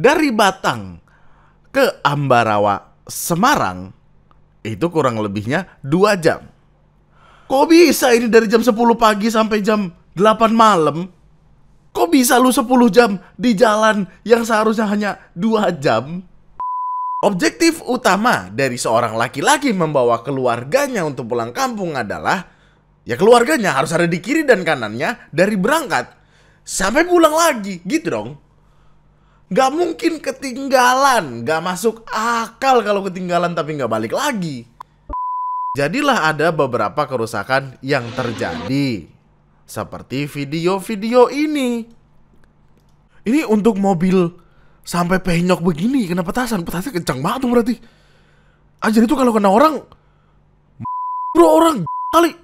Dari Batang ke Ambarawa, Semarang, itu kurang lebihnya 2 jam. Kok bisa ini dari jam 10 pagi sampai jam 8 malam? Kok bisa lu 10 jam di jalan yang seharusnya hanya 2 jam? Objektif utama dari seorang laki-laki membawa keluarganya untuk pulang kampung adalah ya keluarganya harus ada di kiri dan kanannya dari berangkat sampai pulang lagi, gitu dong. Gak mungkin ketinggalan, gak masuk akal kalau ketinggalan tapi gak balik lagi. Jadilah ada beberapa kerusakan yang terjadi, seperti video-video ini. Ini untuk mobil sampai penyok begini kena petasan. Petasnya kencang banget tuh berarti. Anjir, itu kalau kena orang, bro, orang kali.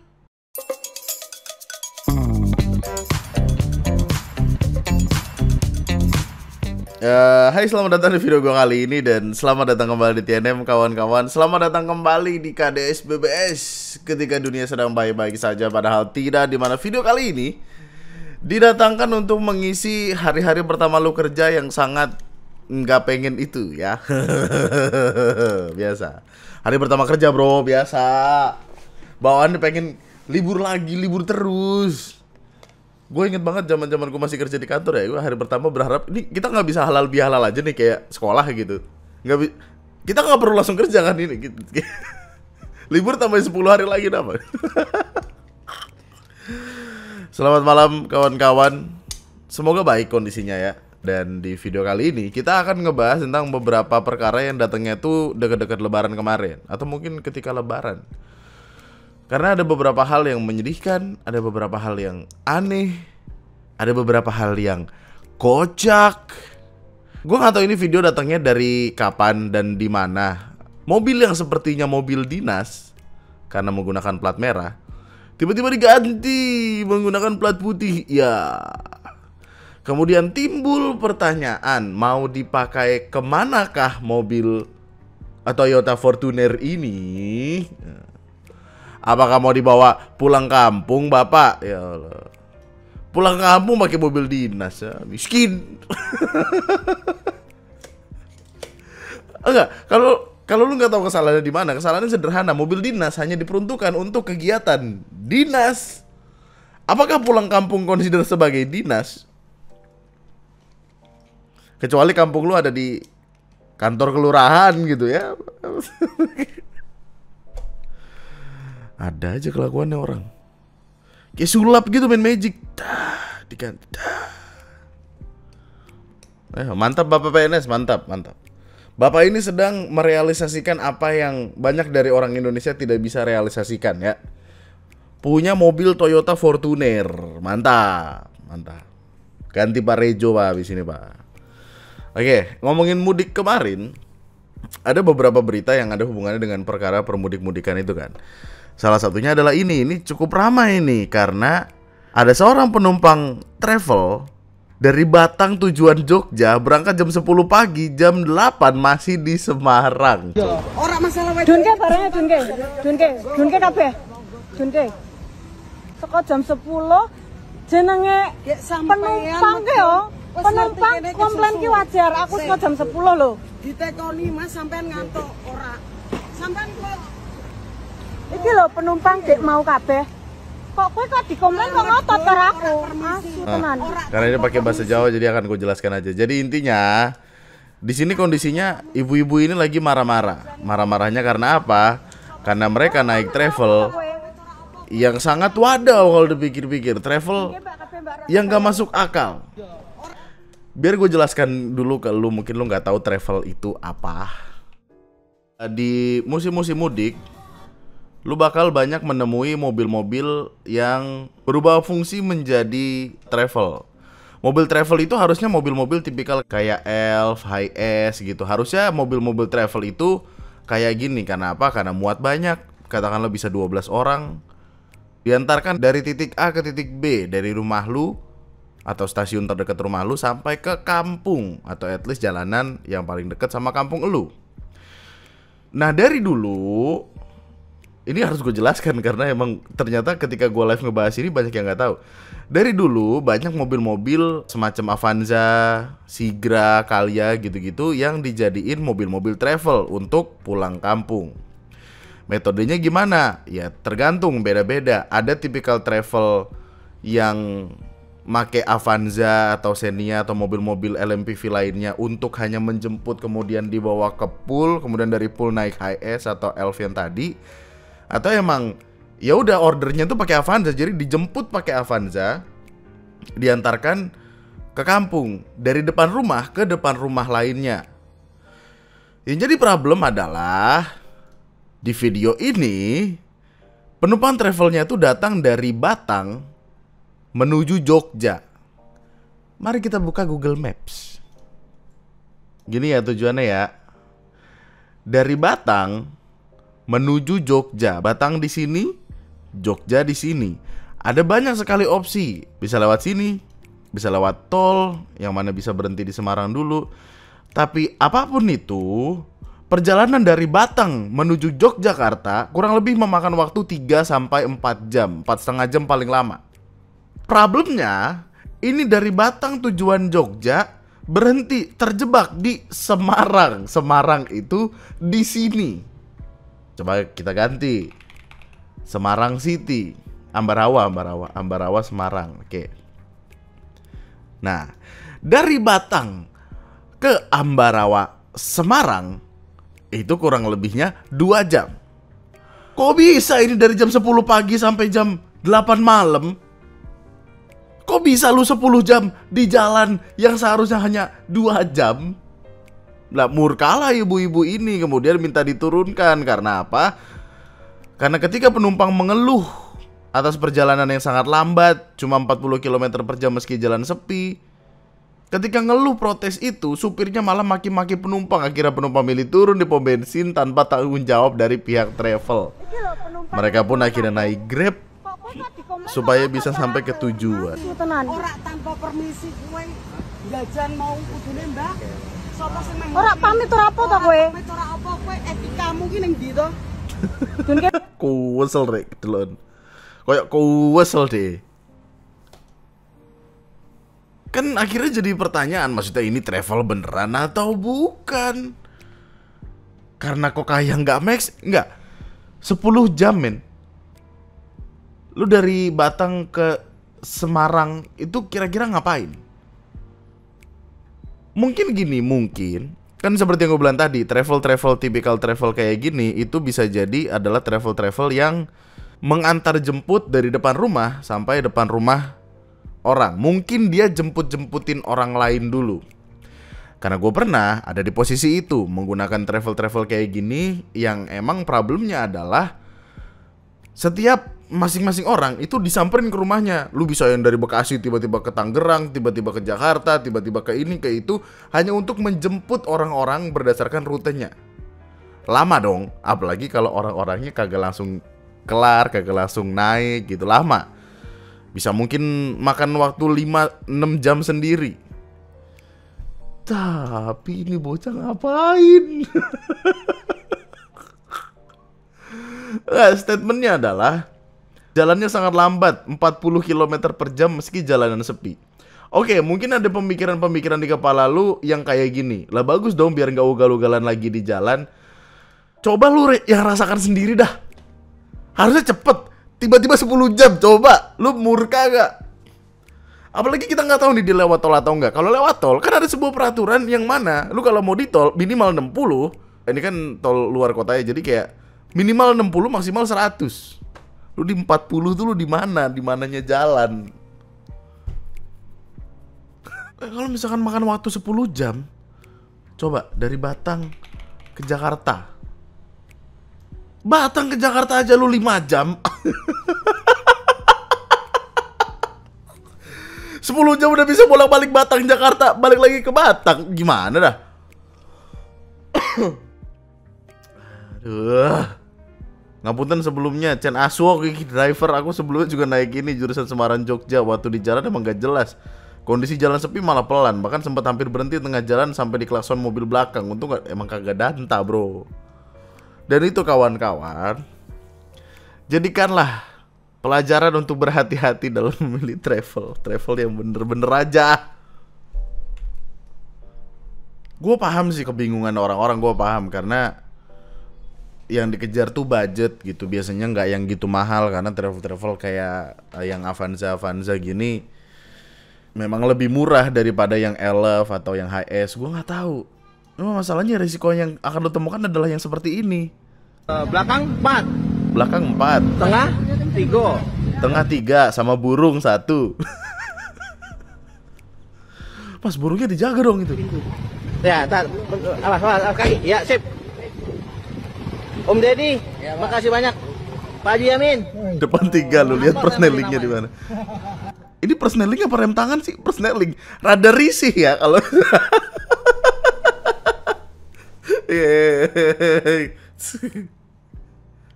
Hai, selamat datang di video gue kali ini. Dan selamat datang kembali di TNM kawan-kawan. Selamat datang kembali di KDS BBS ketika dunia sedang baik-baik saja. Padahal tidak, dimana video kali ini didatangkan untuk mengisi hari-hari pertama lu kerja yang sangat nggak pengen itu ya. Biasa hari pertama kerja bro, biasa bawaannya pengen libur lagi, libur terus. Gue inget banget zaman-zaman gue masih kerja di kantor ya. Gue hari pertama berharap ini kita nggak bisa halal bihalal aja nih kayak sekolah gitu. Kita nggak perlu langsung kerja kan ini. Libur tambah 10 hari lagi apa? Selamat malam kawan-kawan. Semoga baik kondisinya ya. Dan di video kali ini kita akan ngebahas tentang beberapa perkara yang datangnya tuh dekat-dekat lebaran kemarin, atau mungkin ketika lebaran. Karena ada beberapa hal yang menyedihkan, ada beberapa hal yang aneh, ada beberapa hal yang kocak. Gue gak tahu ini video datangnya dari kapan dan di mana. Mobil yang sepertinya mobil dinas karena menggunakan plat merah tiba-tiba diganti menggunakan plat putih. Ya. Kemudian timbul pertanyaan, mau dipakai kemanakah mobil Toyota Fortuner ini? Apakah mau dibawa pulang kampung, Bapak? Ya Allah. Pulang kampung pakai mobil dinas ya. Miskin. Enggak, kalau lu nggak tahu kesalahannya di mana, kesalahannya sederhana. Mobil dinas hanya diperuntukkan untuk kegiatan dinas. Apakah pulang kampung consider sebagai dinas? Kecuali kampung lu ada di kantor kelurahan gitu ya. Ada aja kelakuannya orang. Kayak sulap gitu main magic. Diganti. Mantap Bapak PNS, mantap. Bapak ini sedang merealisasikan apa yang banyak dari orang Indonesia tidak bisa realisasikan ya. Punya mobil Toyota Fortuner. Mantap. Ganti Pak Rejo Pak habis ini Pak. Oke, ngomongin mudik kemarin, ada beberapa berita yang ada hubungannya dengan perkara permudik-mudikan itu kan. Salah satunya adalah ini cukup ramai ini karena ada seorang penumpang travel dari Batang tujuan Jogja berangkat jam 10 pagi, jam 8 masih di Semarang. Orang masalah wae. Dunke barangnya dunke kabeh. Dunke. Seko jam 10 jenenge penumpang ke yo. Penumpang komplain ki wajar. Aku seko jam 10 lho. Ditekoni Mas sampean ngantuk ora. Sampean kok iki lho penumpang dek mau kabeh. Kok kowe kok dikomplain kok ngotot karo aku? Asu tenan. Karena ini pakai bahasa Jawa jadi akan gue jelaskan aja. Jadi intinya di sini kondisinya ibu-ibu ini lagi marah-marah. Marah-marahnya karena apa? Karena mereka naik travel yang sangat wadaw kalau dipikir-pikir. Travel yang gak masuk akal. Biar gue jelaskan dulu ke lu, mungkin lu nggak tahu travel itu apa. Di musim-musim mudik, lu bakal banyak menemui mobil-mobil yang berubah fungsi menjadi travel. Mobil travel itu harusnya mobil-mobil tipikal kayak Elf, Hi-S gitu. Harusnya mobil-mobil travel itu kayak gini. Karena apa? Karena muat banyak. Katakanlah bisa 12 orang. Diantarkan dari titik A ke titik B, dari rumah lu atau stasiun terdekat rumah lu sampai ke kampung, atau at least jalanan yang paling dekat sama kampung lu. Nah dari dulu ini harus gue jelaskan karena emang ternyata ketika gue live ngebahas ini banyak yang nggak tahu. Dari dulu banyak mobil-mobil semacam Avanza, Sigra, Calya gitu-gitu yang dijadiin mobil-mobil travel untuk pulang kampung. Metodenya gimana? Ya tergantung, beda-beda. Ada tipikal travel yang make Avanza atau Xenia atau mobil-mobil LMPV lainnya untuk hanya menjemput kemudian dibawa ke pool, kemudian dari pool naik HS atau Elf yang tadi. Atau emang ya udah ordernya tuh pakai Avanza, jadi dijemput pakai Avanza, diantarkan ke kampung dari depan rumah ke depan rumah lainnya. Yang jadi problem adalah di video ini penumpang travelnya tuh datang dari Batang menuju Jogja. Mari kita buka Google Maps. Gini ya tujuannya ya. Dari Batang menuju Jogja. Batang di sini, Jogja di sini. Ada banyak sekali opsi. Bisa lewat sini, bisa lewat tol, yang mana bisa berhenti di Semarang dulu. Tapi apapun itu, perjalanan dari Batang menuju Yogyakarta kurang lebih memakan waktu 3-4 jam, 4,5 jam paling lama. Problemnya, ini dari Batang tujuan Jogja berhenti terjebak di Semarang. Semarang itu di sini. Coba kita ganti. Semarang City, Ambarawa Semarang. Oke. Nah, dari Batang ke Ambarawa Semarang itu kurang lebihnya 2 jam. Kok bisa ini dari jam 10 pagi sampai jam 8 malam? Kok bisa lu 10 jam di jalan yang seharusnya hanya 2 jam? Lah murkalah ibu-ibu ini, kemudian minta diturunkan. Karena apa? Karena ketika penumpang mengeluh atas perjalanan yang sangat lambat, cuma 40 km per jam meski jalan sepi, ketika ngeluh protes itu, supirnya malah maki-maki penumpang. Akhirnya penumpang milih turun di pom bensin tanpa tanggung jawab dari pihak travel. Mereka pun akhirnya naik Grab supaya bisa sampai ke tujuan. Ora tanpa permisi kowe jajan mau kudune Mbak. Sopo sing meh ora pamit ora apa to kowe? Pamit ora apa kowe, etikamu ki ning ndi to? Dunke Kuwesel rek delon. Kayak kuwesel deh. Kan akhirnya jadi pertanyaan, maksudnya ini travel beneran atau bukan? Karena kok kayak nggak max, nggak 10 jam men. Lu dari Batang ke Semarang itu kira-kira ngapain? Mungkin gini, mungkin kan seperti yang gue bilang tadi, travel tipikal travel kayak gini itu bisa jadi adalah travel yang mengantar jemput dari depan rumah sampai depan rumah orang. Mungkin dia jemput-jemputin orang lain dulu. Karena gue pernah ada di posisi itu, menggunakan travel kayak gini, yang emang problemnya adalah setiap masing-masing orang itu disamperin ke rumahnya. Lu bisa yang dari Bekasi tiba-tiba ke Tangerang, tiba-tiba ke Jakarta, tiba-tiba ke ini ke itu, hanya untuk menjemput orang-orang berdasarkan rutenya. Lama dong, apalagi kalau orang-orangnya kagak langsung kelar, kagak langsung naik gitu, lama. Bisa mungkin makan waktu 5-6 jam sendiri. Tapi ini bocah ngapain? Nah, statementnya adalah jalannya sangat lambat, 40 km per jam meski jalanan sepi. Oke, mungkin ada pemikiran-pemikiran di kepala lu yang kayak gini. Lah bagus dong biar gak ugal-ugalan lagi di jalan. Coba lu yang rasakan sendiri dah. Harusnya cepet. Tiba-tiba 10 jam, coba. Lu murka gak? Apalagi kita gak tahu nih dia lewat tol atau enggak. Kalau lewat tol, kan ada sebuah peraturan yang mana lu kalau mau di tol minimal 60. Ini kan tol luar kota ya, jadi kayak minimal 60, maksimal 100. Lu di 40 tuh lu di mana? Di mananya jalan? Kalau misalkan makan waktu 10 jam, coba dari Batang ke Jakarta. Batang ke Jakarta aja lu 5 jam. 10 jam udah bisa bolak-balik Batang Jakarta, balik lagi ke Batang. Gimana dah? Aduh. Ngapunten sebelumnya, Chen Aswo driver aku sebelumnya juga naik ini jurusan Semarang Jogja. Waktu di jalan emang gak jelas. Kondisi jalan sepi malah pelan. Bahkan sempat hampir berhenti tengah jalan sampai diklakson mobil belakang. Untung emang kagak danta bro. Dan itu kawan-kawan, Jadikanlah pelajaran untuk berhati-hati dalam memilih travel yang bener-bener aja. Gue paham sih kebingungan orang-orang, gue paham karena yang dikejar tuh budget gitu. Biasanya nggak yang gitu mahal karena travel kayak yang Avanza gini memang lebih murah daripada yang Elef atau yang HS. Gue nggak tahu. Cuma masalahnya risiko yang akan lo temukan adalah yang seperti ini. Belakang 4. Belakang 4. Tengah 3. Tengah 3 sama burung 1. Mas, burungnya dijaga dong itu. Ya, awas kaki. Ya, sip. Om Deddy, makasih banyak. Pak Haji Yamin. Depan 3 lu lihat persnelingnya di mana. Ini persneling apa rem tangan sih? Persneling. Rada risih ya kalau.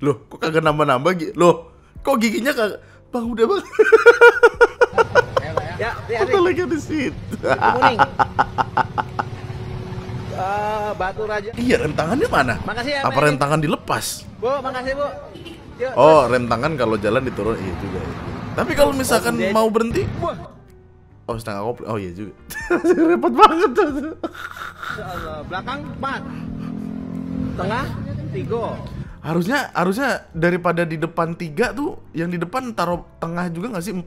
Loh, kok kagak nambah-nambah? Loh, kok giginya kagak? Bang, udah bang. Ya, Apa lagi di situ? kuning. Batu Raja. Iya, rem tangannya mana? Makasih ya, Apa Pak. rem tangan dilepas? Bu, makasih Bu. Yuk, Oh, rem tangan kalau jalan diturun, iya juga. Tapi kalau misalkan mau berhenti, oh setengah kopling, oh iya juga. Repot banget tuh. Insyaallah. Belakang 4. Tengah 3. Harusnya daripada di depan 3 tuh, yang di depan taruh tengah juga nggak sih 4?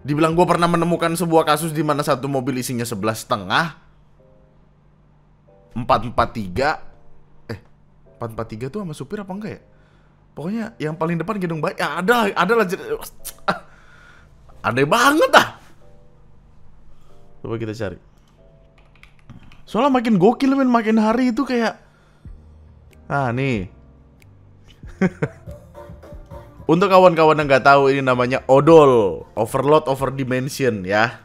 Dibilang gue pernah menemukan sebuah kasus di mana satu mobil isinya 11,5. 443. 443 tuh sama supir apa enggak ya? Pokoknya yang paling depan gedung baik. Ya ada lah. Aneh banget ah. Coba kita cari. Soalnya makin gokil men, makin hari itu kayak. Ah nih. Untuk kawan-kawan yang nggak tahu, ini namanya odol, overload over dimension ya.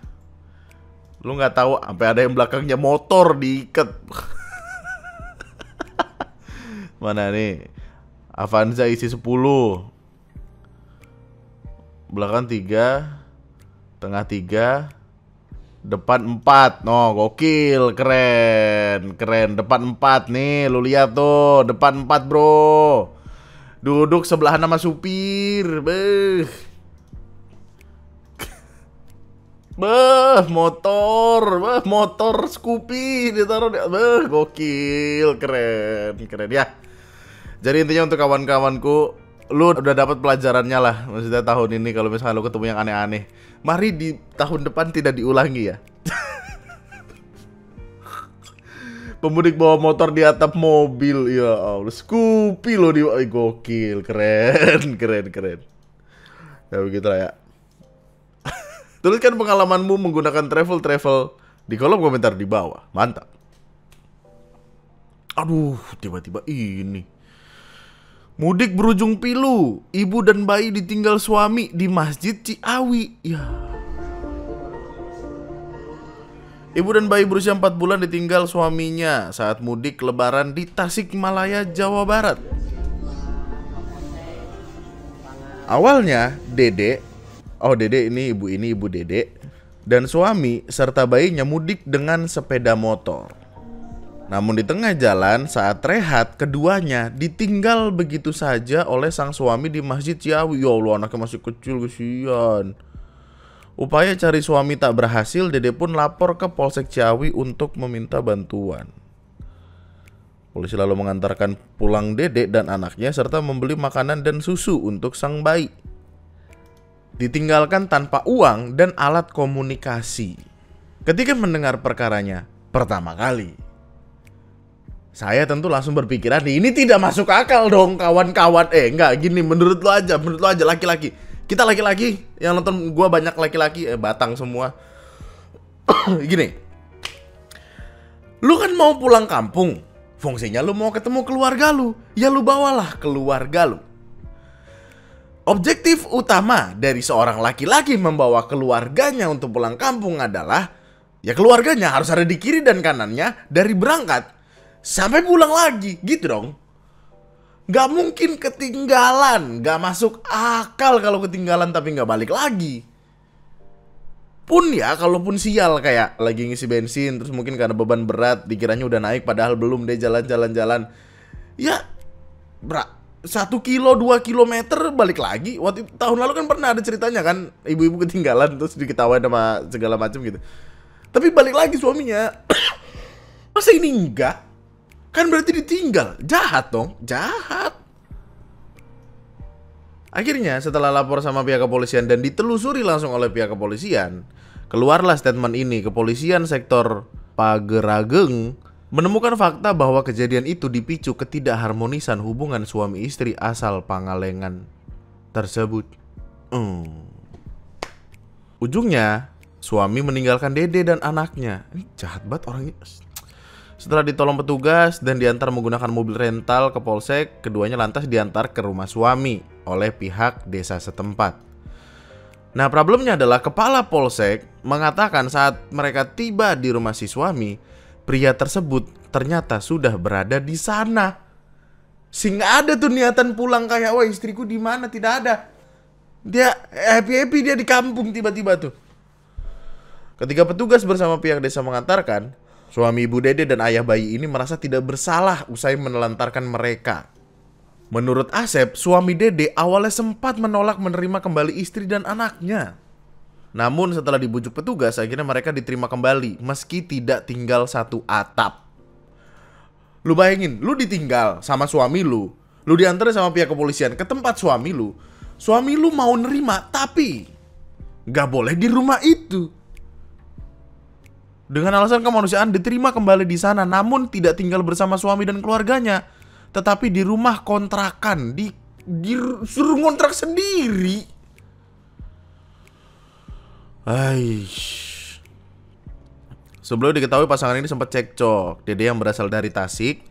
Lu nggak tahu sampai ada yang belakangnya motor diikat. Mana nih? Avanza isi 10. Belakang 3, tengah 3, depan 4. No, gokil, keren. Depan 4 nih, lu lihat tuh, depan 4, Bro. Duduk sebelahan sama supir. Motor Scoopy ditaruh di, gokil, keren ya. Jadi intinya untuk kawan-kawanku, lu udah dapat pelajarannya lah. Maksudnya tahun ini kalau misalnya lu ketemu yang aneh-aneh, mari di tahun depan tidak diulangi ya. Pemudik bawa motor di atap mobil, ya Allah, Scoopy lo di, gokil, keren. Ya begitulah ya. Tuliskan pengalamanmu menggunakan travel di kolom komentar di bawah. Mantap. Aduh, tiba-tiba ini. Mudik berujung pilu, ibu dan bayi ditinggal suami di Masjid Ciawi. Ya. Ibu dan bayi berusia 4 bulan ditinggal suaminya saat mudik lebaran di Tasikmalaya, Jawa Barat. Awalnya, Dede ibu Dede dan suami serta bayinya mudik dengan sepeda motor. Namun di tengah jalan saat rehat, keduanya ditinggal begitu saja oleh sang suami di Masjid Ciawi. Ya Allah, anaknya masih kecil, kesian. Upaya cari suami tak berhasil, Dede pun lapor ke Polsek Ciawi untuk meminta bantuan. Polisi lalu mengantarkan pulang Dede dan anaknya serta membeli makanan dan susu untuk sang bayi. Ditinggalkan tanpa uang dan alat komunikasi. Ketika mendengar perkaranya pertama kali, saya tentu langsung berpikiran, ini tidak masuk akal dong kawan-kawan. Enggak, gini, menurut lo aja laki-laki. Kita laki-laki, yang nonton gua banyak laki-laki, batang semua. Gini, lu kan mau pulang kampung, fungsinya lu mau ketemu keluarga lu, ya lu bawalah keluarga lu. Objektif utama dari seorang laki-laki membawa keluarganya untuk pulang kampung adalah, ya keluarganya harus ada di kiri dan kanannya dari berangkat sampai pulang lagi, gitu dong. Gak mungkin ketinggalan, gak masuk akal kalau ketinggalan tapi gak balik lagi. Pun ya, kalaupun sial kayak lagi ngisi bensin, terus mungkin karena beban berat, dikiranya udah naik padahal belum, deh jalan-jalan. Ya, 1 kilo 2 kilometer balik lagi. Waktu tahun lalu kan pernah ada ceritanya kan, ibu-ibu ketinggalan terus diketawain sama segala macam gitu. Tapi balik lagi suaminya. Masa ini enggak? Kan berarti ditinggal. Jahat dong, jahat. Akhirnya setelah lapor sama pihak kepolisian dan ditelusuri langsung oleh pihak kepolisian, keluarlah statement ini. Kepolisian sektor Pagerageng menemukan fakta bahwa kejadian itu dipicu ketidakharmonisan hubungan suami istri asal Pangalengan tersebut. Ujungnya, suami meninggalkan Dede dan anaknya. Ini jahat banget orangnya. Setelah ditolong petugas dan diantar menggunakan mobil rental ke polsek, keduanya lantas diantar ke rumah suami oleh pihak desa setempat. Nah, problemnya adalah kepala polsek mengatakan saat mereka tiba di rumah si suami, pria tersebut ternyata sudah berada di sana. Sehingga ada tuh niatan pulang kayak, wah istriku di mana? Tidak ada. Dia happy dia di kampung tiba-tiba tuh. Ketika petugas bersama pihak desa mengantarkan, suami ibu Dede dan ayah bayi ini merasa tidak bersalah usai menelantarkan mereka. Menurut Asep, suami Dede awalnya sempat menolak menerima kembali istri dan anaknya. Namun setelah dibujuk petugas, akhirnya mereka diterima kembali meski tidak tinggal satu atap. Lu bayangin, lu ditinggal sama suami lu diantar sama pihak kepolisian ke tempat suami lu mau nerima tapi gak boleh di rumah itu. Dengan alasan kemanusiaan diterima kembali di sana, namun tidak tinggal bersama suami dan keluarganya, tetapi di rumah kontrakan, disuruh ngontrak sendiri. Sebelum diketahui pasangan ini sempat cekcok. Dede yang berasal dari Tasik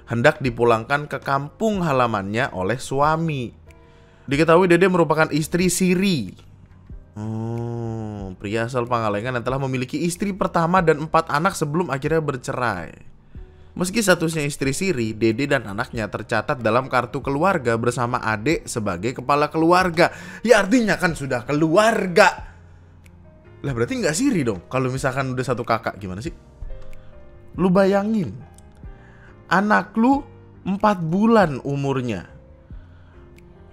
hendak dipulangkan ke kampung halamannya oleh suami. Diketahui Dede merupakan istri siri. Pria asal Pangalengan yang telah memiliki istri pertama dan 4 anak sebelum akhirnya bercerai. Meski statusnya istri siri, Dede dan anaknya tercatat dalam kartu keluarga bersama adik sebagai kepala keluarga. Ya artinya kan sudah keluarga. Lah berarti nggak siri dong. Kalau misalkan udah satu kakak gimana sih? Lu bayangin, anak lu 4 bulan umurnya,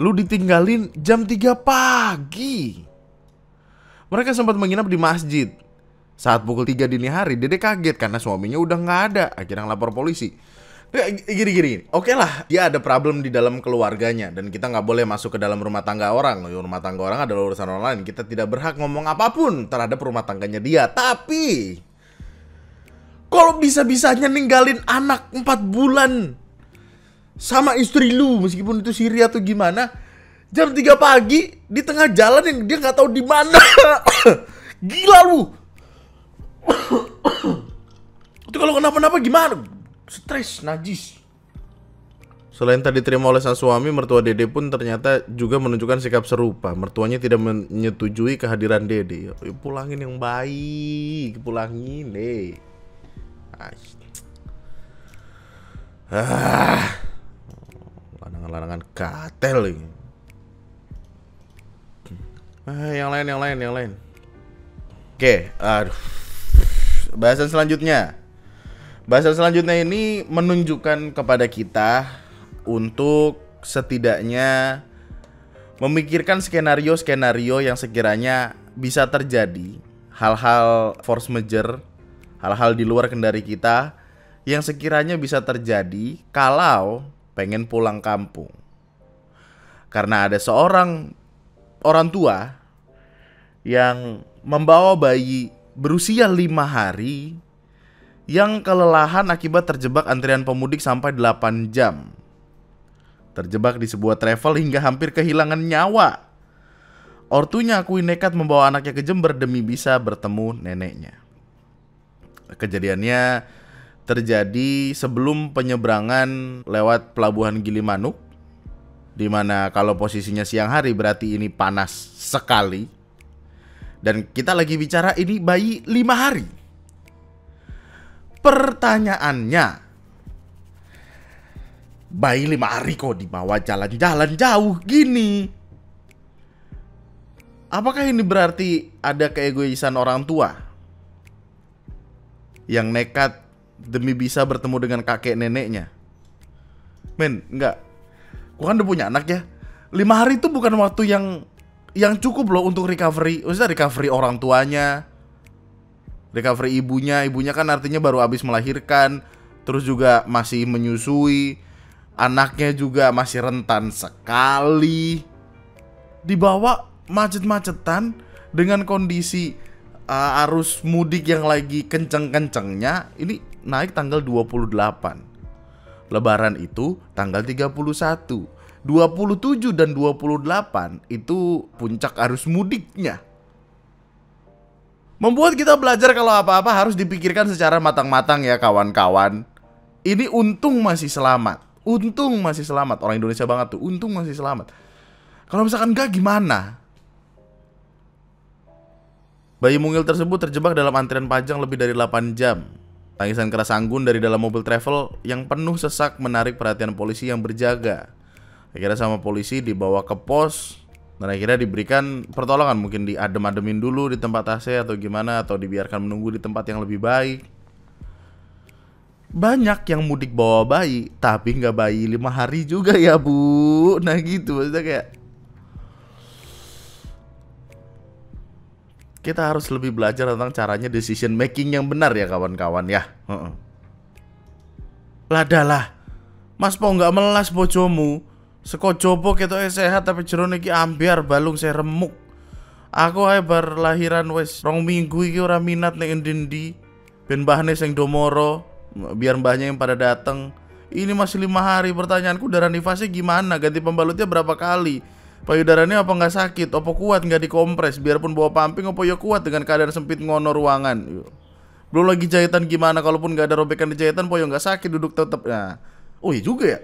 lu ditinggalin jam 3 pagi. Mereka sempat menginap di masjid. Saat pukul 3 dini hari, Dede kaget karena suaminya udah nggak ada. Akhirnya lapor polisi. Gini. Oke lah, dia ada problem di dalam keluarganya dan kita nggak boleh masuk ke dalam rumah tangga orang. Rumah tangga orang adalah urusan orang lain. Kita tidak berhak ngomong apapun terhadap rumah tangganya dia. Tapi kalau bisa-bisanya ninggalin anak 4 bulan sama istri lu, meskipun itu siri atau gimana, jam 3 pagi di tengah jalan yang dia nggak tahu di mana. Gila lu. Itu kalau kenapa-napa gimana? Stres, najis. Selain tadi diterima oleh sang suami, mertua Dede pun ternyata juga menunjukkan sikap serupa. Mertuanya tidak menyetujui kehadiran Dede. Pulangin yang baik, pulangin deh. Lanangan-lanangan katel ini. Yang lain. Oke, Bahasan selanjutnya ini menunjukkan kepada kita untuk setidaknya memikirkan skenario-skenario yang sekiranya bisa terjadi, hal-hal force majeure, hal-hal di luar kendali kita yang sekiranya bisa terjadi kalau pengen pulang kampung. Karena ada seorang orang tua yang membawa bayi berusia 5 hari yang kelelahan akibat terjebak antrian pemudik sampai 8 jam. Terjebak di sebuah travel hingga hampir kehilangan nyawa. Ortunya akui nekat membawa anaknya ke Jember demi bisa bertemu neneknya. Kejadiannya terjadi sebelum penyeberangan lewat pelabuhan Gilimanuk, di mana kalau posisinya siang hari berarti ini panas sekali. Dan kita lagi bicara ini bayi 5 hari. Pertanyaannya, bayi 5 hari kok dibawa jalan-jalan jauh gini? Apakah ini berarti ada keegoisan orang tua yang nekat demi bisa bertemu dengan kakek neneknya? Men, enggak. Gua kan udah punya anak ya. 5 hari itu bukan waktu yang cukup loh untuk recovery. Maksudnya recovery orang tuanya, recovery ibunya. Ibunya kan artinya baru habis melahirkan, terus juga masih menyusui. Anaknya juga masih rentan sekali. Dibawa macet-macetan dengan kondisi arus mudik yang lagi kenceng-kencengnya. Ini naik tanggal 28. Lebaran itu tanggal 31. 27 dan 28 itu puncak arus mudiknya. Membuat kita belajar kalau apa-apa harus dipikirkan secara matang-matang ya kawan-kawan. Ini untung masih selamat. Untung masih selamat. Orang Indonesia banget tuh, untung masih selamat. Kalau misalkan enggak gimana? Bayi mungil tersebut terjebak dalam antrian panjang lebih dari 8 jam. Tangisan keras Anggun dari dalam mobil travel yang penuh sesak menarik perhatian polisi yang berjaga. Akhirnya sama polisi dibawa ke pos dan akhirnya diberikan pertolongan. Mungkin diadem-ademin dulu di tempat AC atau gimana, atau dibiarkan menunggu di tempat yang lebih baik. Banyak yang mudik bawa bayi, tapi nggak bayi 5 hari juga ya bu. Nah gitu, maksudnya kayak kita harus lebih belajar tentang caranya decision making yang benar ya kawan-kawan ya. Ladalah, Mas po nggak melas bojomu. Sekojopo ketoke sehat tapi jerone iki ambiar balung saya remuk. Aku ae bar lahiran wis 2 minggu iki ora minat ning endi-endi. Ben mbahne sing domoro, biar mbahnya yang pada dateng. Ini masih 5 hari. Pertanyaanku darah nifasnya gimana? Ganti pembalutnya berapa kali? Payudaranya apa nggak sakit? Apa kuat nggak dikompres? Biarpun bawa pumping apa ya kuat dengan keadaan sempit ngono ruangan. Belum lagi jahitan gimana? Kalaupun nggak ada robekan di jahitan, po ya nggak sakit duduk tetep. Nah, oh iya juga ya.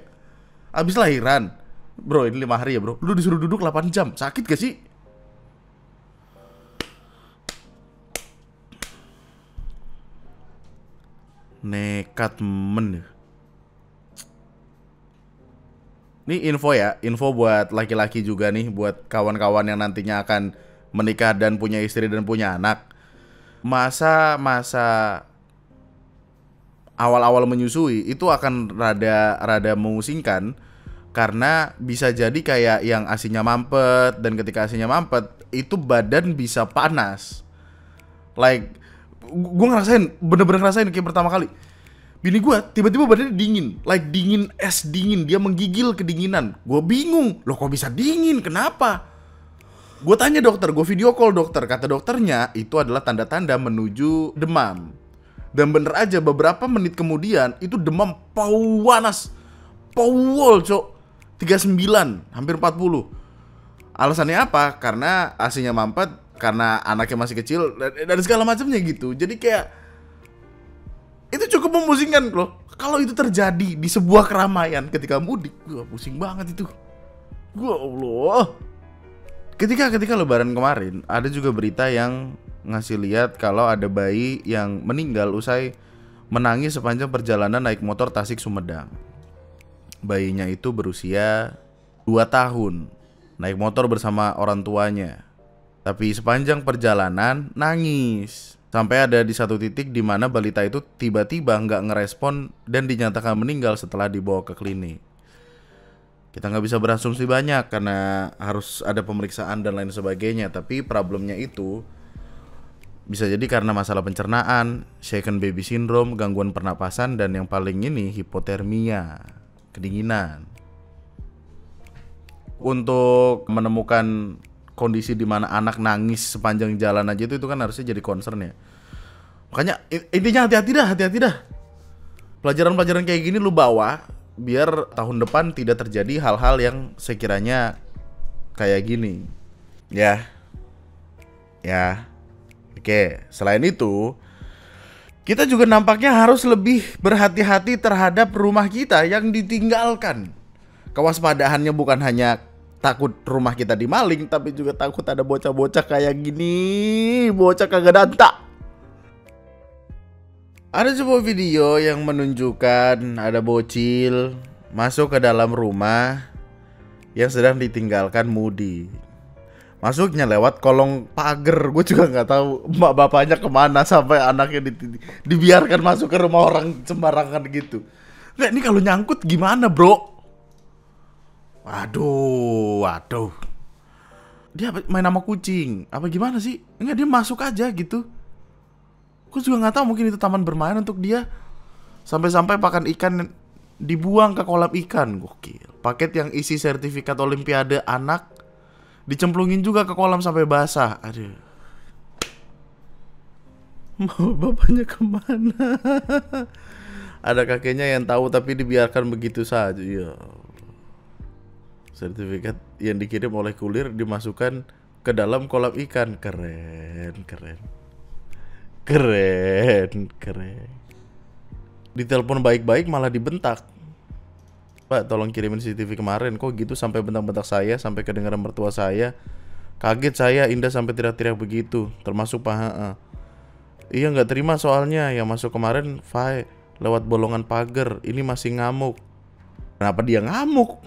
Abis lahiran, bro ini 5 hari ya bro. Lu disuruh duduk 8 jam, sakit gak sih? Nekat men. Ini info ya, info buat laki-laki juga nih, buat kawan-kawan yang nantinya akan menikah dan punya istri dan punya anak. Masa awal-awal menyusui itu akan rada memusingkan, karena bisa jadi kayak yang asinya mampet, dan ketika asinya mampet itu badan bisa panas. Like gue ngerasain, bener-bener ngerasain kayak pertama kali. Bini gue tiba-tiba badannya dingin, like dingin, es dingin, dia menggigil kedinginan. Gue bingung, loh kok bisa dingin, kenapa? Gue tanya dokter, gue video call dokter. Kata dokternya itu adalah tanda-tanda menuju demam. Dan bener aja beberapa menit kemudian itu demam panas, powol cok, 39, hampir 40. Alasannya apa? Karena asinya mampet, karena anaknya masih kecil, dan segala macamnya gitu. Jadi kayak itu cukup memusingkan loh. Kalau itu terjadi di sebuah keramaian ketika mudik, gua pusing banget itu. Gua Allah. Ketika lebaran kemarin, ada juga berita yang ngasih lihat kalau ada bayi yang meninggal usai menangis sepanjang perjalanan naik motor Tasik Sumedang. Bayinya itu berusia 2 tahun, naik motor bersama orang tuanya. Tapi sepanjang perjalanan nangis. Sampai ada di satu titik di mana balita itu tiba-tiba nggak ngerespon dan dinyatakan meninggal setelah dibawa ke klinik. Kita nggak bisa berasumsi banyak karena harus ada pemeriksaan dan lain sebagainya. Tapi problemnya itu bisa jadi karena masalah pencernaan, shaken baby syndrome, gangguan pernapasan, dan yang paling ini hipotermia, kedinginan. Untuk menemukan kondisi di mana anak nangis sepanjang jalan aja itu kan harusnya jadi concern ya. Makanya intinya hati-hati dah. Pelajaran-pelajaran kayak gini lu bawa biar tahun depan tidak terjadi hal-hal yang sekiranya kayak gini. Ya. Oke, selain itu kita juga nampaknya harus lebih berhati-hati terhadap rumah kita yang ditinggalkan. Kewaspadaannya bukan hanya takut rumah kita dimaling, tapi juga takut ada bocah-bocah kayak gini, bocah kagak danta. Ada sebuah video yang menunjukkan ada bocil masuk ke dalam rumah yang sedang ditinggalkan mudi. Masuknya lewat kolong pagar. Gue juga nggak tahu emak bapaknya kemana sampai anaknya dibiarkan masuk ke rumah orang sembarangan gitu. Nggak, ini kalau nyangkut gimana bro? Waduh. Dia main sama kucing? Apa gimana sih? Enggak, dia masuk aja gitu. Aku juga nggak tahu, mungkin itu taman bermain untuk dia. Sampai-sampai pakan ikan dibuang ke kolam ikan. Gokil. Paket yang isi sertifikat olimpiade anak dicemplungin juga ke kolam sampai basah. Aduh. Mau bapaknya kemana? Ada kakeknya yang tahu tapi dibiarkan begitu saja. Ya. Sertifikat yang dikirim oleh kulir dimasukkan ke dalam kolam ikan. Keren. Ditelepon baik-baik malah dibentak. Pak, tolong kirimin CCTV kemarin. Kok gitu sampai bentak-bentak saya, sampai kedengaran mertua saya. Kaget saya, Indah sampai teriak-teriak begitu. Termasuk Pak HA. Iya nggak terima soalnya yang masuk kemarin Fai lewat bolongan pagar. Ini masih ngamuk. Kenapa dia ngamuk?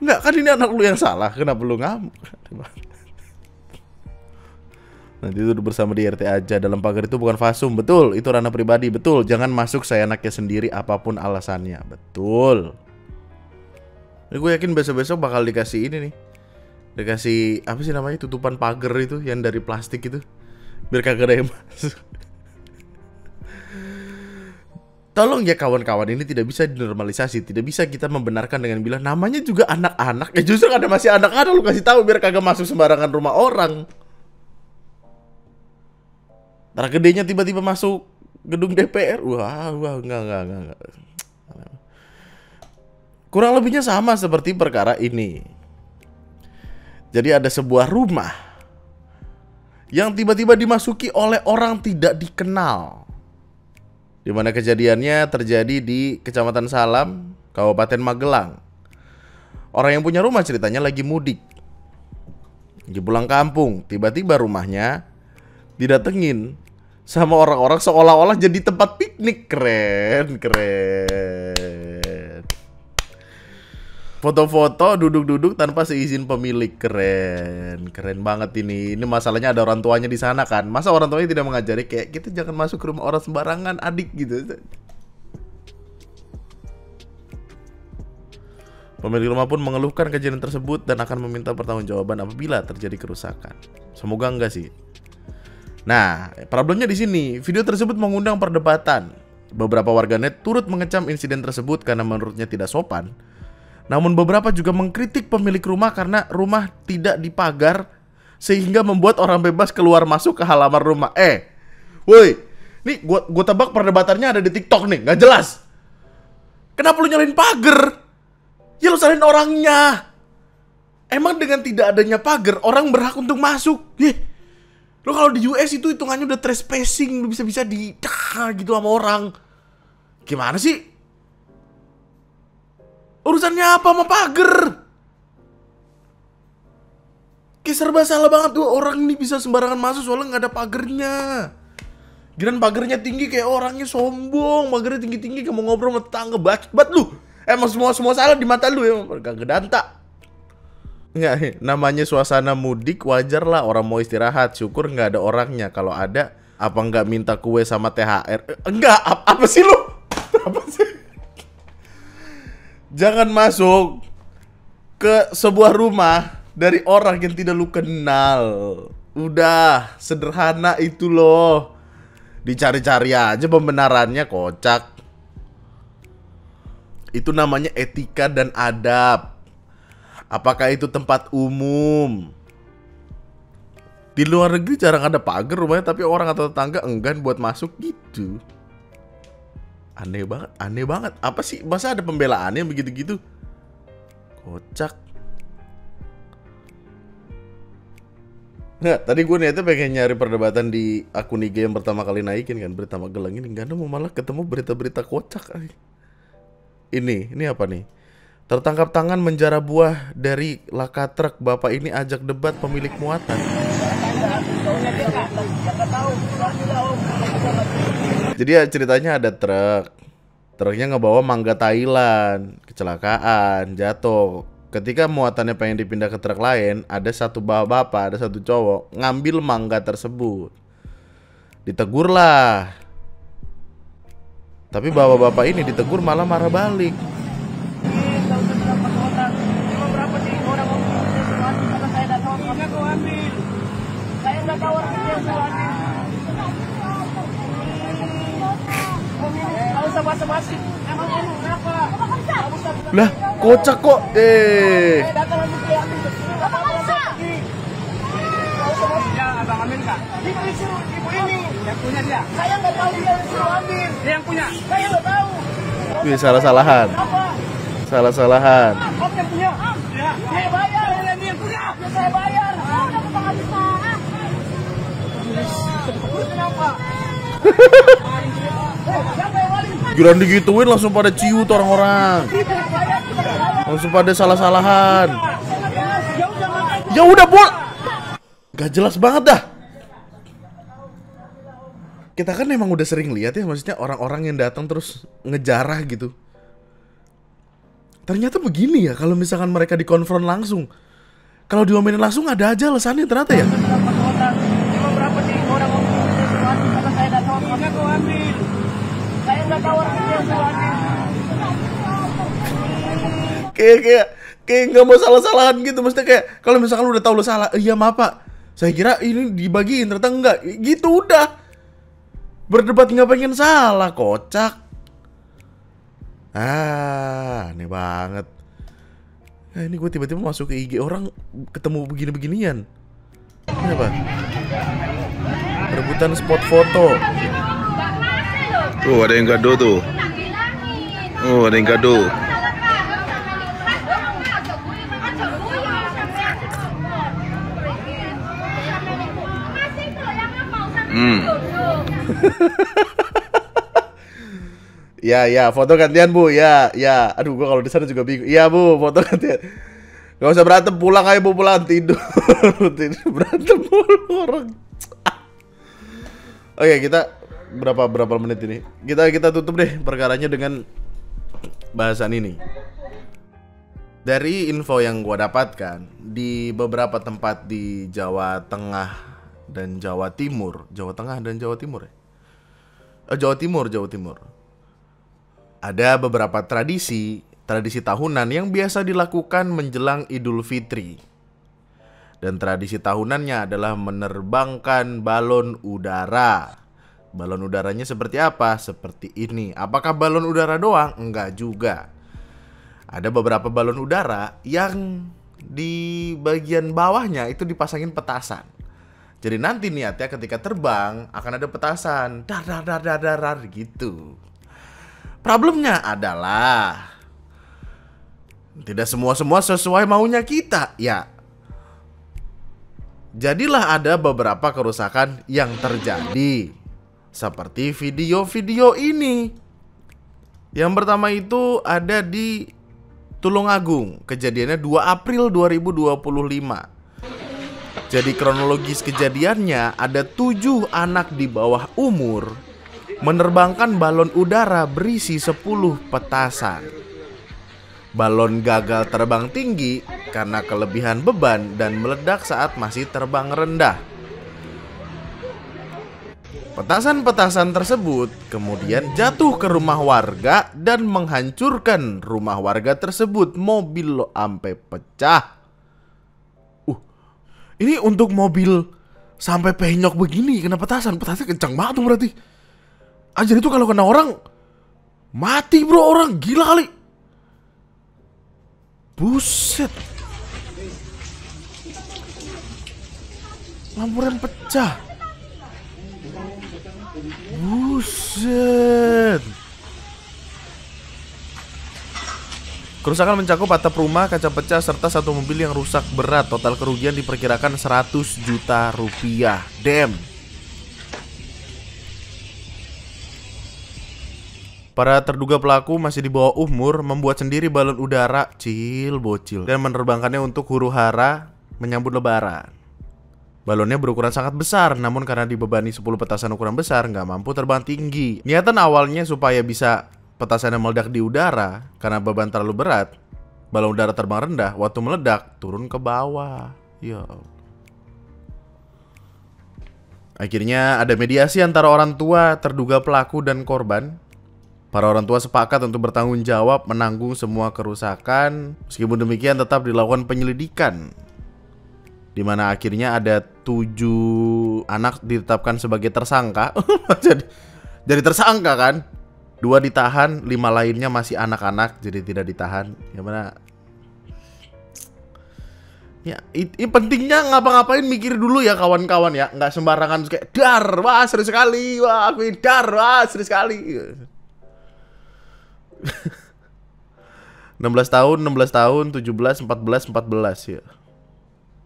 Enggak, kan ini anak lu yang salah. Kenapa lu ngamuk? Nanti duduk bersama di RT aja. Dalam pagar itu bukan fasum. Betul, itu ranah pribadi. Betul, jangan masuk saya anaknya sendiri apapun alasannya. Betul. Ini gue yakin besok-besok bakal dikasih ini nih. Dikasih, apa sih namanya, tutupan pagar itu yang dari plastik itu. Biar kagak ada yang masuk. Tolong ya kawan-kawan, ini tidak bisa dinormalisasi. Tidak bisa kita membenarkan dengan bilang namanya juga anak-anak. Ya justru ada masih anak-anak, lu kasih tahu biar kagak masuk sembarangan rumah orang. Ntar gedenya tiba-tiba masuk gedung DPR. Wah, enggak. Kurang lebihnya sama seperti perkara ini. Jadi ada sebuah rumah yang tiba-tiba dimasuki oleh orang tidak dikenal. Di mana kejadiannya terjadi di Kecamatan Salam, Kabupaten Magelang. Orang yang punya rumah ceritanya lagi mudik, lagi pulang kampung. Tiba-tiba rumahnya didatengin sama orang-orang seolah-olah jadi tempat piknik. Keren. Foto-foto, duduk-duduk tanpa seizin pemilik. Keren banget ini. Ini masalahnya ada orang tuanya di sana kan. Masa orang tuanya tidak mengajari kayak kita jangan masuk ke rumah orang sembarangan, adik gitu. Pemilik rumah pun mengeluhkan kejadian tersebut dan akan meminta pertanggungjawaban apabila terjadi kerusakan. Semoga enggak sih. Nah, problemnya di sini. Video tersebut mengundang perdebatan. Beberapa warganet turut mengecam insiden tersebut karena menurutnya tidak sopan. Namun beberapa juga mengkritik pemilik rumah karena rumah tidak dipagar sehingga membuat orang bebas keluar masuk ke halaman rumah. Woi, nih gua tebak perdebatannya ada di TikTok nih, nggak jelas. Kenapa lu nyalain pagar? Ya lu salahin orangnya. Emang dengan tidak adanya pagar orang berhak untuk masuk? Lu kalau di US itu hitungannya udah trespassing, lu bisa-bisa gitu sama orang. Gimana sih? Urusannya apa sama pagar? Kayak serba salah banget tuh. Orang ini bisa sembarangan masuk soalnya nggak ada pagernya. Giliran pagernya tinggi kayak orangnya sombong. Pagernya tinggi-tinggi kamu ngobrol sama tetangga, bacot lu. Emang semua salah di mata lu ya. Gak gedanta. Enggak, namanya suasana mudik wajar lah orang mau istirahat. Syukur nggak ada orangnya. Kalau ada, apa nggak minta kue sama THR? Enggak, apa sih lu? Apa sih? Jangan masuk ke sebuah rumah dari orang yang tidak lu kenal. Udah, sederhana itu loh. Dicari-cari aja pembenarannya, kocak. Itu namanya etika dan adab. Apakah itu tempat umum? Di luar negeri jarang ada pagar rumahnya, tapi orang atau tetangga enggan buat masuk gitu. Aneh banget. Apa sih? Masa ada pembelaannya begitu-gitu? Kocak. Nggak, tadi gue niatnya pengen nyari perdebatan di akun IG yang pertama kali naikin kan, berita Magelang ini. Nggak ada, mau malah ketemu berita-berita kocak. Ini apa nih? Tertangkap tangan menjara buah dari laka truk. Bapak ini ajak debat pemilik muatan. Jadi ya ceritanya ada truknya ngebawa mangga Thailand, kecelakaan, jatuh. Ketika muatannya pengen dipindah ke truk lain, ada satu bapak, ada satu cowok ngambil mangga tersebut. Ditegur lah. Tapi bapak-bapak ini ditegur malah marah balik. Lah, kocak kok. Abang ambil nggak? Ibu ini yang punya dia. Saya nggak tahu dia suruh ambil. Dia yang punya. Saya nggak tahu. Wih, salah-salahan. Salah-salahan. Om yang punya. Ya. Saya bayar. Dia yang punya. Saya bayar. Udah kepala bisa. Kenapa? Giran digituin langsung pada ciut orang-orang. Langsung pada salah-salahan. Ya udah, Bol. Gak jelas banget dah. Kita kan emang udah sering lihat ya, maksudnya orang-orang yang datang terus ngejarah gitu. Ternyata begini ya kalau misalkan mereka dikonfront langsung. Kalau diomelin langsung ada aja alasannya ternyata ya. Berapa nih orang karena saya nggak tahu orangnya kau ambil. Saya nggak tahu orangnya kau ambil. Kayak nggak mau salah-salahan gitu. Maksudnya kayak kalau misalkan lu udah tahu lu salah, iya maaf pak, saya kira ini dibagiin, ternyata enggak. Gitu udah. Berdebat nggak pengen salah, kocak. Aneh banget. Nah, ini gue tiba-tiba masuk ke IG orang ketemu begini-beginian. Ini apa? Rebutan spot foto. Oh, ada yang gaduh tuh. Oh, ada yang gaduh. Ya, foto gantian bu, ya. Aduh, gua kalau di sana juga bingung. Iya bu, foto gantian. Gak usah berantem, pulang aja bu, pulang tidur. Tidur berantem mulu orang. Oke, kita berapa menit ini? Kita tutup deh perkaranya dengan bahasan ini. Dari info yang gua dapatkan di beberapa tempat di Jawa Tengah dan Jawa Timur, Jawa Tengah dan Jawa Timur ya. Jawa Timur. Ada beberapa tradisi tahunan yang biasa dilakukan menjelang Idul Fitri. Dan tradisi tahunannya adalah menerbangkan balon udara. Balon udaranya seperti apa? Seperti ini. Apakah balon udara doang? Enggak juga. Ada beberapa balon udara yang di bagian bawahnya itu dipasangin petasan. Jadi nanti niatnya ketika terbang akan ada petasan. Dar gitu. Problemnya adalah tidak semua sesuai maunya kita, ya. Jadilah ada beberapa kerusakan yang terjadi. Seperti video-video ini. Yang pertama itu ada di Tulungagung. Kejadiannya 2 April 2025. Jadi kronologis kejadiannya ada 7 anak di bawah umur menerbangkan balon udara berisi 10 petasan. Balon gagal terbang tinggi karena kelebihan beban dan meledak saat masih terbang rendah. Petasan-petasan tersebut kemudian jatuh ke rumah warga dan menghancurkan rumah warga tersebut. Mobil lo sampai pecah. Ini untuk mobil sampai penyok begini kena petasan. Petasan kencang banget tuh berarti. Anjir, itu kalau kena orang mati bro, orang gila kali. Buset. Lampu rem pecah. Buset. Kerusakan mencakup atap rumah, kaca pecah, serta 1 mobil yang rusak berat. Total kerugian diperkirakan 100 juta rupiah. Damn. Para terduga pelaku masih di bawah umur membuat sendiri balon udara bocil dan menerbangkannya untuk huru-hara menyambut lebaran. Balonnya berukuran sangat besar, namun karena dibebani 10 petasan ukuran besar nggak mampu terbang tinggi. Niatan awalnya supaya bisa petasannya meledak di udara karena beban terlalu berat. Balon udara terbang rendah, waktu meledak turun ke bawah. Ya. Akhirnya ada mediasi antara orang tua terduga pelaku dan korban. Para orang tua sepakat untuk bertanggung jawab menanggung semua kerusakan. Meskipun demikian tetap dilakukan penyelidikan. Dimana akhirnya ada 7 anak ditetapkan sebagai tersangka. jadi tersangka kan. 2 ditahan, 5 lainnya masih anak-anak, jadi tidak ditahan. Gimana? Ya, pentingnya ngapa-ngapain mikir dulu ya kawan-kawan ya. Nggak sembarangan kayak dar, wah seru sekali, wah aku dar, wah seru sekali. 16 tahun, 17, 14 ya.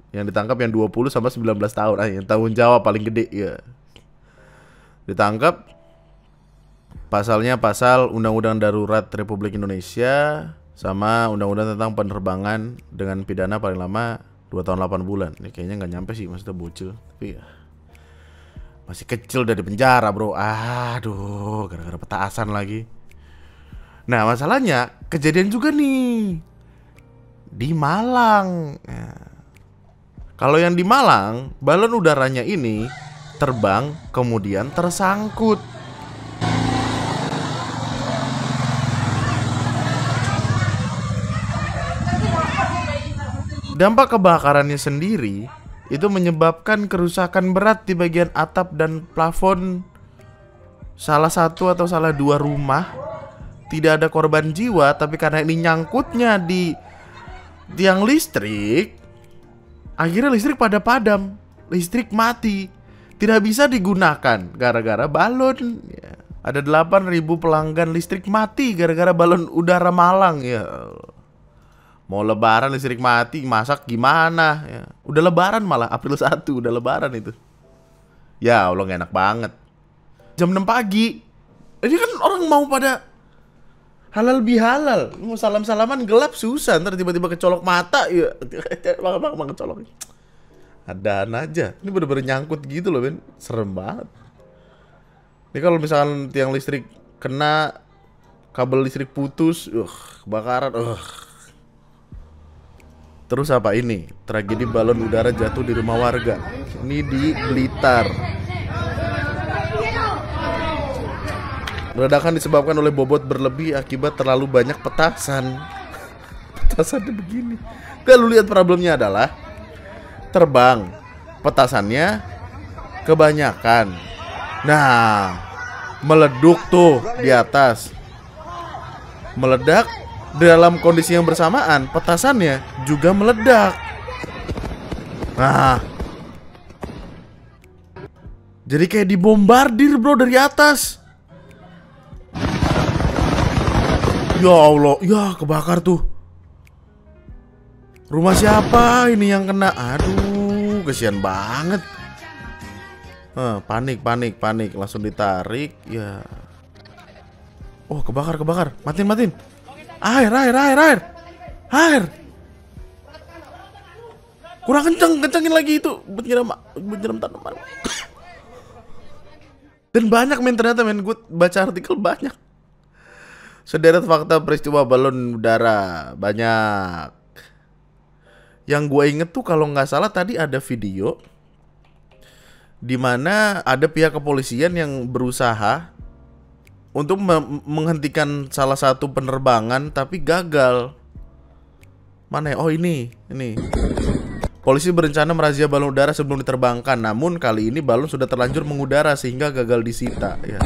Yang ditangkap yang 20 sampai 19 tahun. Yang tanggung jawab paling gede ya. Ditangkap. Pasalnya pasal Undang-Undang Darurat Republik Indonesia sama Undang-Undang tentang penerbangan dengan pidana paling lama 2 tahun 8 bulan. Ini kayaknya nggak nyampe sih, maksudnya bocil. Tapi ya, masih kecil dari penjara bro. Aduh, gara-gara petasan lagi. Nah masalahnya kejadian juga nih di Malang. Nah, kalau yang di Malang, balon udaranya ini terbang kemudian tersangkut. Dampak kebakarannya sendiri itu menyebabkan kerusakan berat di bagian atap dan plafon salah satu atau salah 2 rumah. Tidak ada korban jiwa, tapi karena ini nyangkutnya di tiang listrik, akhirnya listrik pada padam, listrik mati, tidak bisa digunakan gara-gara balon. Ya. Ada 8.000 pelanggan listrik mati gara-gara balon udara Malang ya. Mau lebaran listrik mati, masak gimana ya. Udah lebaran malah, April 1 udah lebaran itu. Ya Allah, gak enak banget. Jam 6 pagi. Ini kan orang mau pada halal bihalal, mau salam-salaman gelap susah, ntar tiba-tiba kecolok mata ya. Bang kecolok. Adaan aja. Ini bener-bener nyangkut gitu loh, Ben. Serem banget. Ini kalau misalkan tiang listrik kena, kabel listrik putus, kebakaran, Terus apa ini? Tragedi balon udara jatuh di rumah warga. Ini di Blitar. Ledakan disebabkan oleh bobot berlebih akibat terlalu banyak petasan. Petasannya begini. Kalau lihat problemnya adalah terbang, petasannya kebanyakan. Nah, meleduk tuh di atas. Meledak. Dalam kondisi yang bersamaan, petasannya juga meledak. Nah, jadi kayak dibombardir bro dari atas. Ya Allah, ya kebakar tuh. Rumah siapa ini yang kena? Aduh, kesian banget. Panik, langsung ditarik. Ya. Oh, kebakar. Matiin. Air. Kurang kencengin lagi itu buat nyiram tanaman. Dan banyak ternyata gue baca artikel banyak. Sederet fakta peristiwa balon udara banyak. Yang gue inget tuh kalau nggak salah tadi ada video di mana ada pihak kepolisian yang berusaha untuk menghentikan salah satu penerbangan tapi gagal. Mana ya? Oh ini. Polisi berencana merazia balon udara sebelum diterbangkan. Namun kali ini balon sudah terlanjur mengudara sehingga gagal disita ya.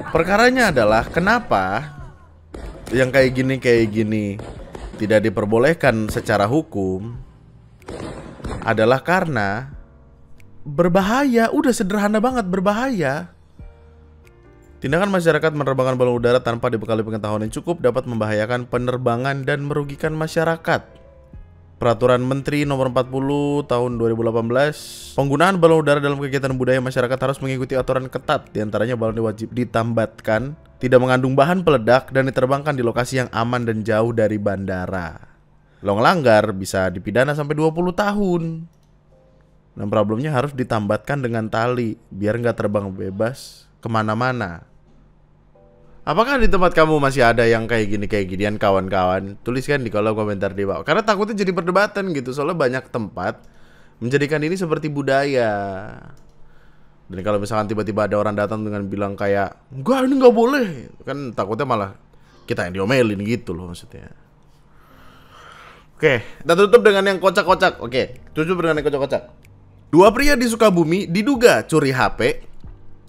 Perkaranya adalah kenapa yang kayak gini tidak diperbolehkan secara hukum adalah karena berbahaya. Udah sederhana banget, berbahaya. Tindakan masyarakat menerbangkan balon udara tanpa dibekali pengetahuan yang cukup dapat membahayakan penerbangan dan merugikan masyarakat. Peraturan Menteri Nomor 40 Tahun 2018, penggunaan balon udara dalam kegiatan budaya masyarakat harus mengikuti aturan ketat. Di antaranya balon wajib ditambatkan, tidak mengandung bahan peledak, dan diterbangkan di lokasi yang aman dan jauh dari bandara. Melanggar bisa dipidana sampai 20 tahun. Dan problemnya harus ditambatkan dengan tali biar nggak terbang bebas kemana-mana. Apakah di tempat kamu masih ada yang kayak ginian kawan-kawan? Tuliskan di kolom komentar di bawah. Karena takutnya jadi perdebatan gitu. Soalnya banyak tempat menjadikan ini seperti budaya. Dan kalau misalkan tiba-tiba ada orang datang dengan bilang kayak, enggak ini nggak boleh, kan takutnya malah kita yang diomelin gitu loh maksudnya. Oke, kita tutup dengan yang kocak-kocak. Oke, tutup dengan yang kocak-kocak. Dua pria di Sukabumi diduga curi HP,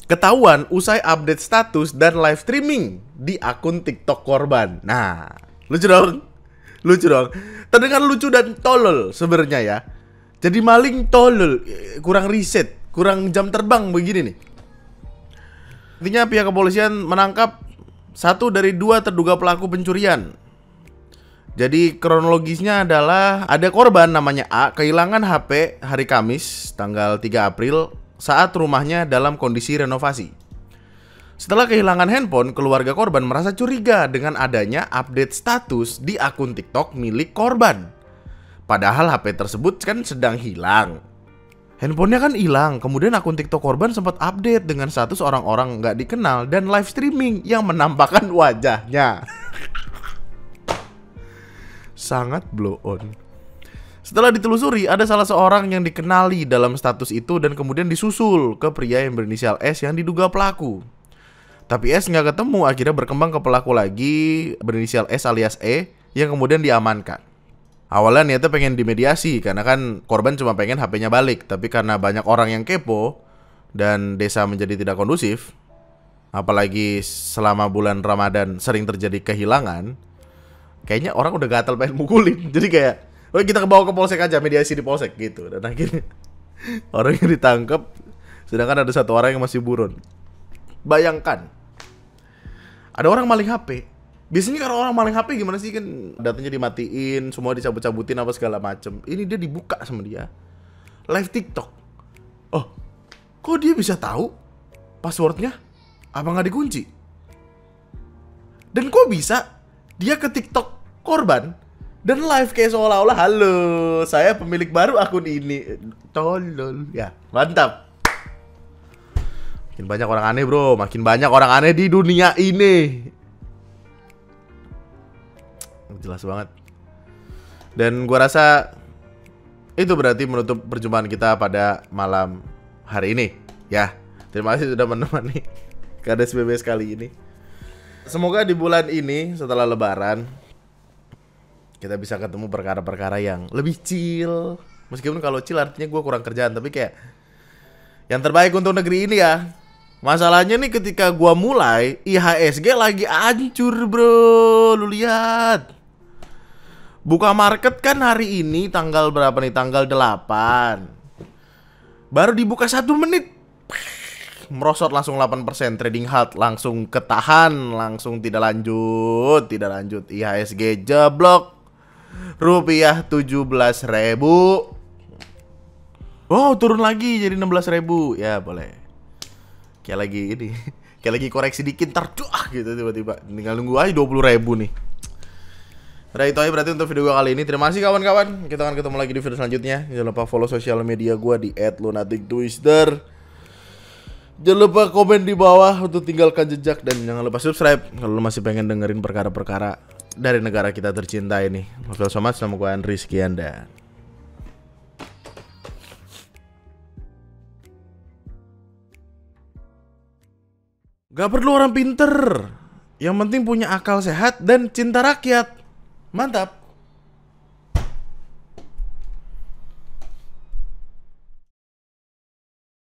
ketahuan usai update status dan live streaming di akun TikTok korban. Nah, lucu dong. Lucu dong. Terdengar lucu dan tolol sebenarnya ya. Jadi maling tolol, kurang riset, kurang jam terbang begini nih. Intinya pihak kepolisian menangkap 1 dari 2 terduga pelaku pencurian. Jadi kronologisnya adalah ada korban namanya A kehilangan HP hari Kamis tanggal 3 April saat rumahnya dalam kondisi renovasi. Setelah kehilangan handphone, keluarga korban merasa curiga dengan adanya update status di akun TikTok milik korban. Padahal HP tersebut kan sedang hilang. Handphonenya kan hilang, kemudian akun TikTok korban sempat update dengan status orang-orang nggak dikenal dan live streaming yang menampakkan wajahnya. Sangat blow on. Setelah ditelusuri, ada salah seorang yang dikenali dalam status itu dan kemudian disusul ke pria yang berinisial S yang diduga pelaku. Tapi S nggak ketemu, akhirnya berkembang ke pelaku lagi berinisial S alias E yang kemudian diamankan. Awalnya niatnya pengen dimediasi karena kan korban cuma pengen HP-nya balik. Tapi karena banyak orang yang kepo dan desa menjadi tidak kondusif, apalagi selama bulan Ramadan sering terjadi kehilangan, kayaknya orang udah gatel pengen mukulin. Jadi kayak, oh kita bawa ke polsek aja, mediasi di polsek gitu. Dan akhirnya orang yang ditangkap, sedangkan ada 1 orang yang masih buron. Bayangkan, ada orang maling HP. Biasanya kalau orang maling HP gimana sih, kan datanya dimatiin, semua dicabut-cabutin apa segala macem. Ini dia dibuka sama dia live TikTok. Oh, kok dia bisa tahu passwordnya? Apa nggak dikunci? Dan kok bisa dia ke TikTok korban dan live kayak seolah-olah, halo, saya pemilik baru akun ini. Tolol ya, mantap. Makin banyak orang aneh bro, makin banyak orang aneh di dunia ini. Jelas banget. Dan gua rasa itu berarti menutup perjumpaan kita pada malam hari ini ya. Terima kasih sudah menemani Kades BBS kali ini. Semoga di bulan ini setelah lebaran kita bisa ketemu perkara-perkara yang lebih chill. Meskipun kalau chill artinya gue kurang kerjaan, tapi kayak yang terbaik untuk negeri ini ya. Masalahnya nih ketika gue mulai, IHSG lagi hancur bro. Lu lihat, buka market kan hari ini tanggal berapa nih? Tanggal 8. Baru dibuka 1 menit merosot langsung 8%. Trading halt langsung ketahan, langsung tidak lanjut. IHSG jeblok. Rupiah 17.000. Wow, turun lagi jadi 16.000. Ya boleh. Kayak lagi ini, kayak lagi koreksi dikit ntar gitu tiba-tiba. Tinggal nunggu aja 20.000 nih. Udah itu aja berarti untuk video gue kali ini. Terima kasih kawan-kawan. Kita akan ketemu lagi di video selanjutnya. Jangan lupa follow sosial media gue di @lunatictwister. Jangan lupa komen di bawah untuk tinggalkan jejak. Dan jangan lupa subscribe kalau lu masih pengen dengerin perkara-perkara dari negara kita tercinta ini. Thank you so much. Nama gue Andri, sekian dan gak perlu orang pinter, yang penting punya akal sehat dan cinta rakyat. Mantap.